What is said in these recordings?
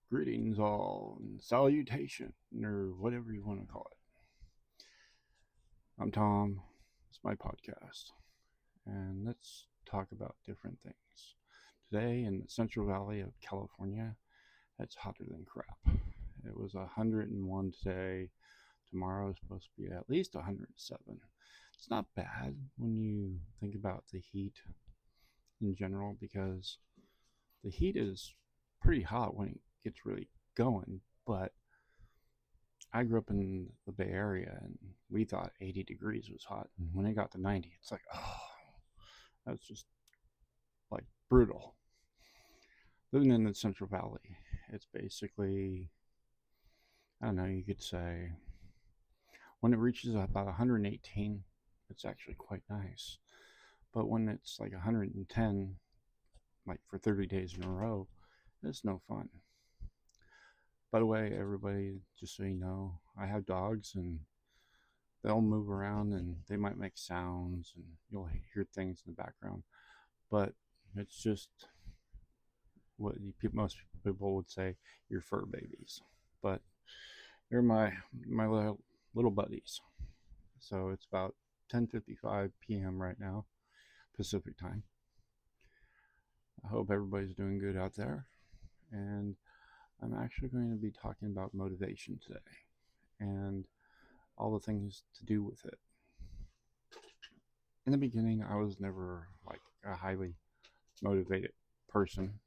Greetings all and salutation or whatever you want to call it. I'm Tom. It's my podcast. And let's talk about different things. Today in the Central Valley of California, it's hotter than crap. It was 101 today. Tomorrow is supposed to be at least 107. It's not bad when you think about the heat in general because the heat is pretty hot when it gets really going, but I grew up in the Bay Area and we thought 80 degrees was hot. And when it got to 90, it's like, oh, that's just like brutal. Living in the Central Valley, it's basically, I don't know, you could say when it reaches about 118, it's actually quite nice. But when it's like 110, like for 30 days in a row, it's no fun. By the way, everybody, just so you know, I have dogs and they'll move around and they might make sounds and you'll hear things in the background, but it's just what most people would say your fur babies, but they're my little buddies. So it's about 10:55 p.m. right now, Pacific time. I hope everybody's doing good out there, and I'm actually going to be talking about motivation today and all the things to do with it. In the beginning, I was never like a highly motivated person.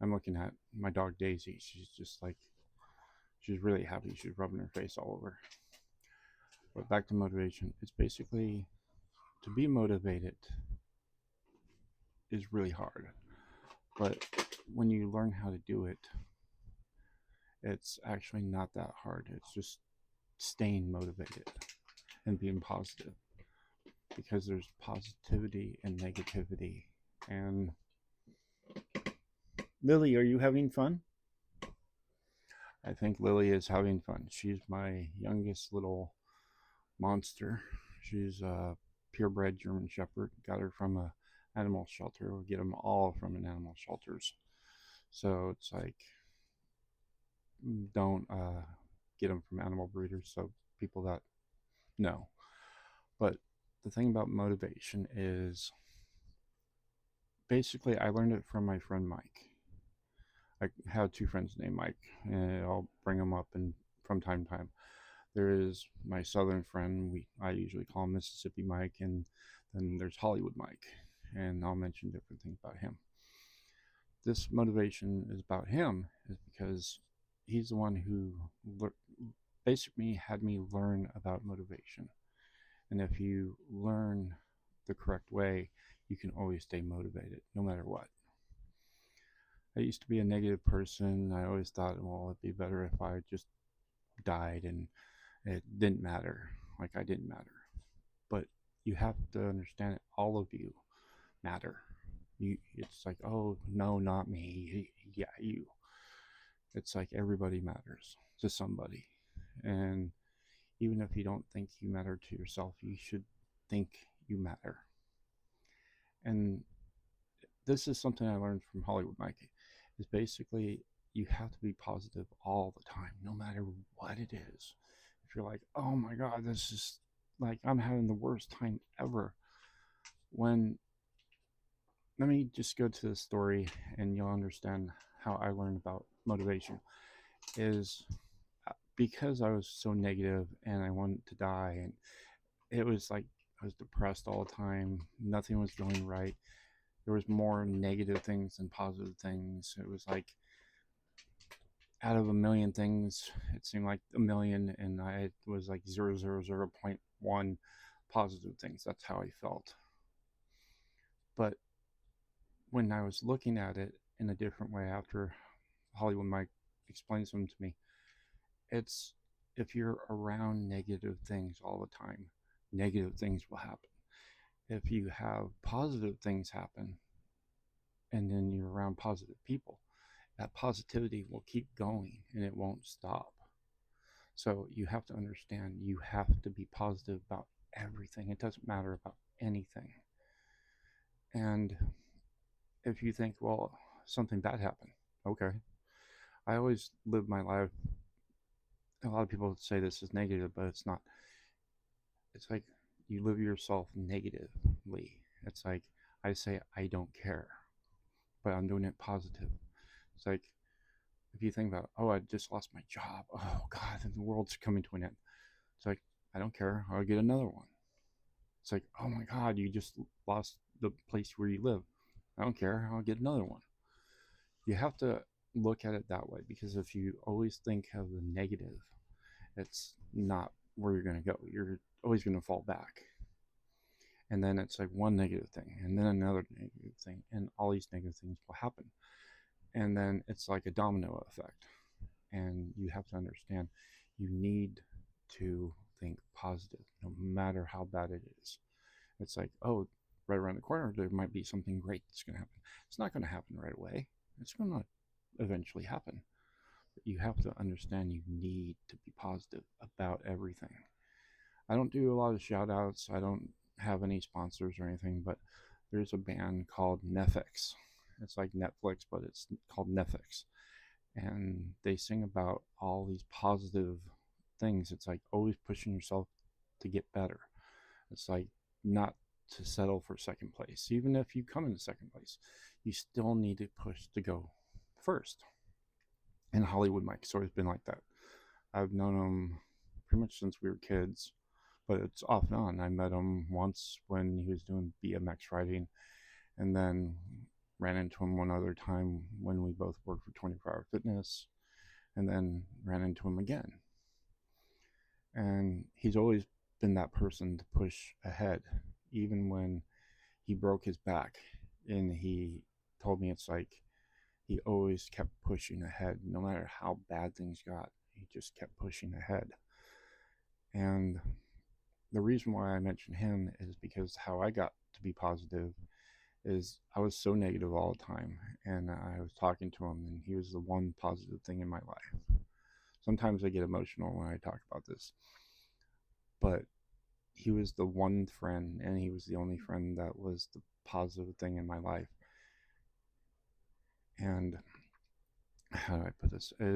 I'm looking at my dog Daisy. She's just like, she's really happy. She's rubbing her face all over. But back to motivation. It's basically to be motivated is really hard. But when you learn how to do it, it's actually not that hard. It's just staying motivated and being positive because there's positivity and negativity. And Lily, are you having fun? I think Lily is having fun. She's my youngest little monster. She's a purebred German Shepherd. Got her from a animal shelter. We get them all from an animal shelters. So it's like don't get them from animal breeders. So people that know. But the thing about motivation is basically I learned it from my friend Mike. I have two friends named Mike, and I'll bring them up and from time to time. There is my southern friend. I usually call him Mississippi Mike, and then there's Hollywood Mike, and I'll mention different things about him. This motivation is about him is because he's the one who basically had me learn about motivation. And if you learn the correct way, you can always stay motivated no matter what. I used to be a negative person. I always thought, well, it'd be better if I just died and it didn't matter. Like I didn't matter. But you have to understand it. All of you matter. It's like, oh no, not me. Yeah, you. It's like everybody matters to somebody, and even if you don't think you matter to yourself, you should think you matter. And this is something I learned from Hollywood Mikey. Is basically you have to be positive all the time, no matter what it is. If you're like, oh my god, this is like I'm having the worst time ever, when let me just go to the story and you'll understand how I learned about motivation. Is because I was so negative and I wanted to die, and it was like I was depressed all the time. Nothing was going right. There was more negative things than positive things. It was like out of a million things, it seemed like a million, and I was like 0.1 positive things. That's how I felt. But when I was looking at it in a different way after Hollywood Mike explained something to me, it's if you're around negative things all the time, negative things will happen. If you have positive things happen and then you're around positive people, that positivity will keep going and it won't stop. So you have to understand you have to be positive about everything. It doesn't matter about anything. And if you think, well, something bad happened, okay, I always live my life. A lot of people say this is negative, but it's not. It's like you live yourself negatively. It's like I say I don't care, but I'm doing it positive. It's like if you think about, oh, I just lost my job. Oh God, the world's coming to an end. It's like I don't care. I'll get another one. It's like, oh my God, you just lost the place where you live. I don't care. I'll get another one. You have to look at it that way, because if you always think of the negative, it's not where you're going to go. You're always going to fall back. And then it's like one negative thing, and then another negative thing, and all these negative things will happen. And then it's like a domino effect. And you have to understand you need to think positive no matter how bad it is. It's like, oh, right around the corner, there might be something great that's going to happen. It's not going to happen right away. It's going to eventually happen. But you have to understand you need to be positive about everything. I don't do a lot of shout outs. I don't have any sponsors or anything, but there's a band called Netflix. It's like Netflix, but it's called Netflix. And they sing about all these positive things. It's like always pushing yourself to get better. It's like not to settle for second place. Even if you come in second place, you still need to push to go first. And Hollywood Mike's always been like that. I've known him pretty much since we were kids, but it's off and on. I met him once when he was doing BMX riding, and then ran into him one other time when we both worked for 24 Hour Fitness, and then ran into him again. And he's always been that person to push ahead, even when he broke his back. And he told me it's like he always kept pushing ahead, no matter how bad things got. He just kept pushing ahead. And the reason why I mention him is because how I got to be positive is I was so negative all the time. And I was talking to him, and he was the one positive thing in my life. Sometimes I get emotional when I talk about this, but he was the one friend, and he was the only friend that was the positive thing in my life. And how do I put this? I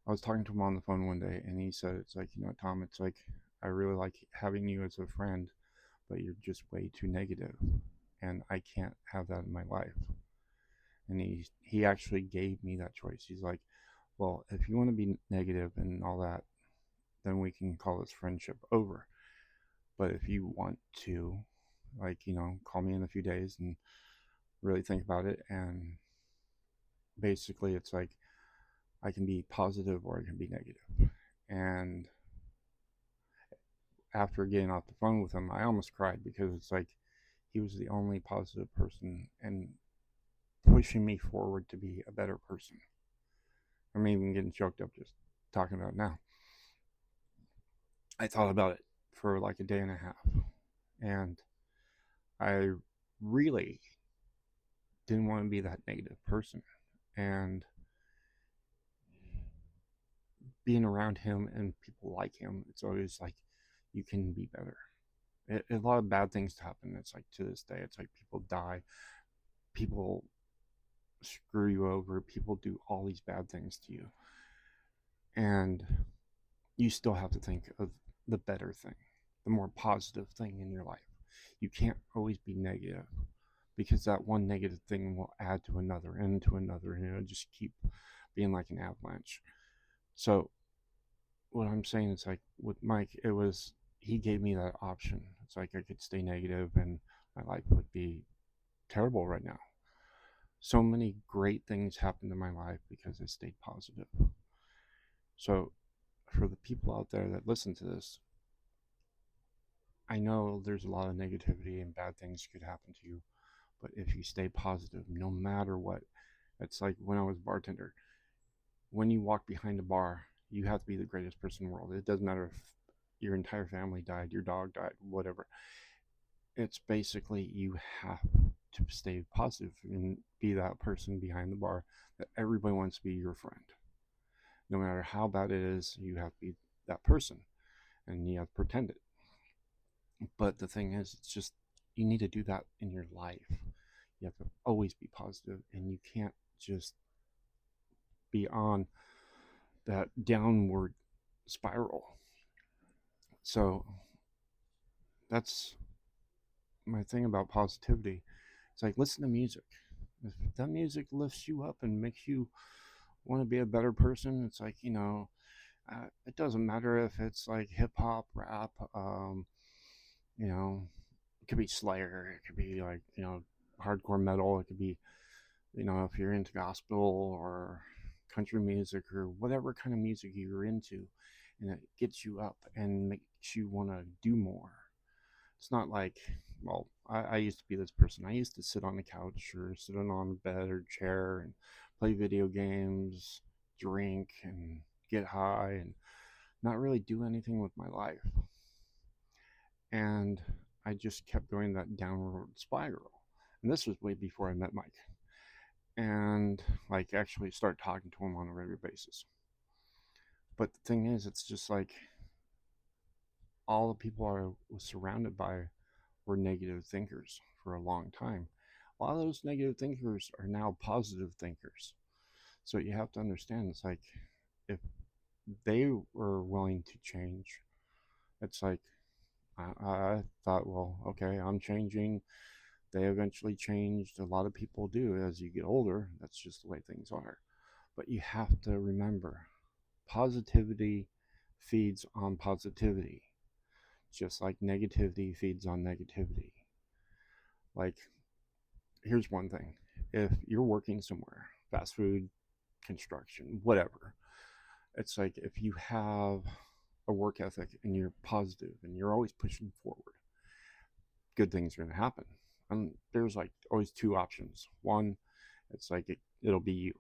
was talking to him on the phone one day, and he said, "It's like, Tom, it's like I really like having you as a friend, but you're just way too negative, and I can't have that in my life." And he actually gave me that choice. He's like, "Well, if you want to be negative and all that, then we can call this friendship over. But if you want to, like, call me in a few days and really think about it, and basically it's like I can be positive or I can be negative." And after getting off the phone with him, I almost cried, because it's like he was the only positive person and pushing me forward to be a better person. I'm even getting choked up just talking about it now. I thought about it for like a day and a half, and I really didn't want to be that negative person. And being around him and people like him, it's always like you can be better. A lot of bad things happen. It's like to this day, it's like people die, people screw you over, people do all these bad things to you, and you still have to think of the better thing, the more positive thing in your life. You can't always be negative, because that one negative thing will add to another and to another, and it'll just keep being like an avalanche. So what I'm saying is, like with Mike, it was he gave me that option. It's like I could stay negative and my life would be terrible right now. So many great things happened in my life because I stayed positive. So for the people out there that listen to this, I know there's a lot of negativity and bad things could happen to you, but if you stay positive, no matter what, it's like when I was a bartender. When you walk behind a bar, you have to be the greatest person in the world. It doesn't matter if your entire family died, your dog died, whatever. It's basically you have to stay positive and be that person behind the bar that everybody wants to be your friend. No matter how bad it is, you have to be that person, and you have to pretend it. But the thing is, it's just you need to do that in your life. You have to always be positive, and you can't just be on that downward spiral. So that's my thing about positivity. It's like, listen to music. If that music lifts you up and makes you want to be a better person, it's like, it doesn't matter if it's like hip hop, rap, you know, it could be Slayer, it could be like, hardcore metal, it could be, if you're into gospel or country music or whatever kind of music you're into, and it gets you up and makes you want to do more. It's not like, well, I used to be this person. I used to sit on the couch or sit on a bed or chair and play video games, drink, and get high and not really do anything with my life. And I just kept going that downward spiral. And this was way before I met Mike. And like actually start talking to him on a regular basis. But the thing is, it's just like all the people I was surrounded by were negative thinkers for a long time. A lot of those negative thinkers are now positive thinkers. So you have to understand, it's like if they were willing to change, it's like I thought, well, okay, I'm changing. They eventually changed. A lot of people do as you get older. That's just the way things are. But you have to remember positivity feeds on positivity, just like negativity feeds on negativity. Like, here's one thing: if you're working somewhere, fast food, construction, whatever, it's like if you have a work ethic and you're positive and you're always pushing forward, good things are going to happen. And there's like always two options. One, it's like it'll be you.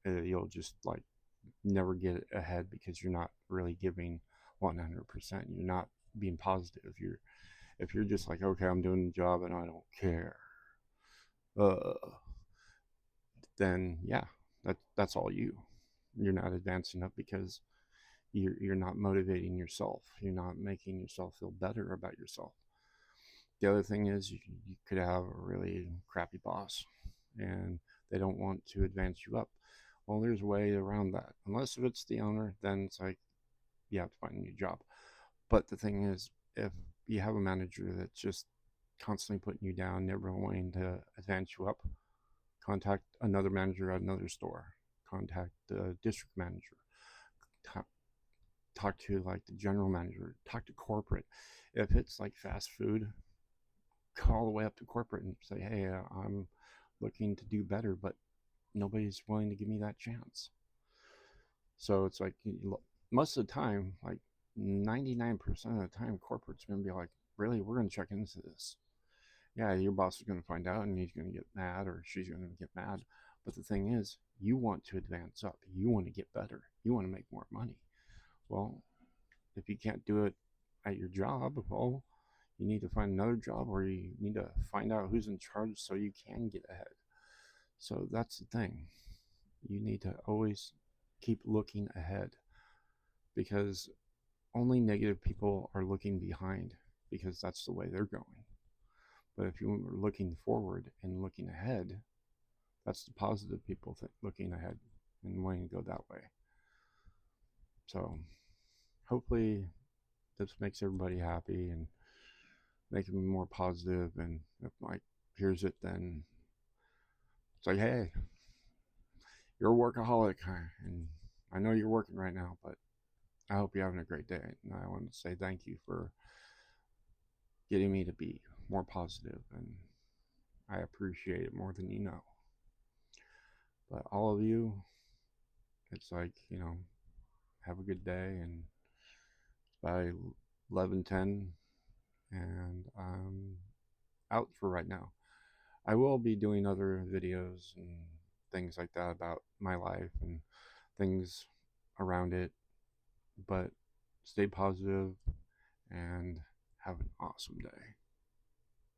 You'll just like never get ahead because you're not really giving 100%. You're not being positive. If you're just like, okay, I'm doing the job and I don't care, uh, then yeah, that's all you. You're not advancing up because you're not motivating yourself. You're not making yourself feel better about yourself. The other thing is you could have a really crappy boss and they don't want to advance you up. Well, there's a way around that. Unless if it's the owner, then it's like you have to find a new job. But the thing is, if you have a manager that's just constantly putting you down, never wanting to advance you up, contact another manager at another store, contact the district manager, talk to like the general manager, talk to corporate. If it's like fast food, call all the way up to corporate and say, hey, I'm looking to do better, but nobody's willing to give me that chance. So it's like most of the time, like 99% of the time, corporate's going to be like, really, we're going to check into this. Yeah, your boss is going to find out and he's going to get mad or she's going to get mad. But the thing is, you want to advance up. You want to get better. You want to make more money. Well, if you can't do it at your job, well, you need to find another job or you need to find out who's in charge so you can get ahead. So that's the thing. You need to always keep looking ahead because only negative people are looking behind because that's the way they're going. But if you were looking forward and looking ahead, that's the positive people looking ahead and wanting to go that way. So hopefully this makes everybody happy and make them more positive. And if Mike hears it, then it's like, hey, you're a workaholic, and I know you're working right now, but I hope you're having a great day. And I want to say thank you for getting me to be more positive, and I appreciate it more than you know. But all of you, it's like, have a good day. And by 11:10, and I'm out for right now. I will be doing other videos and things like that about my life and things around it. But stay positive and have an awesome day.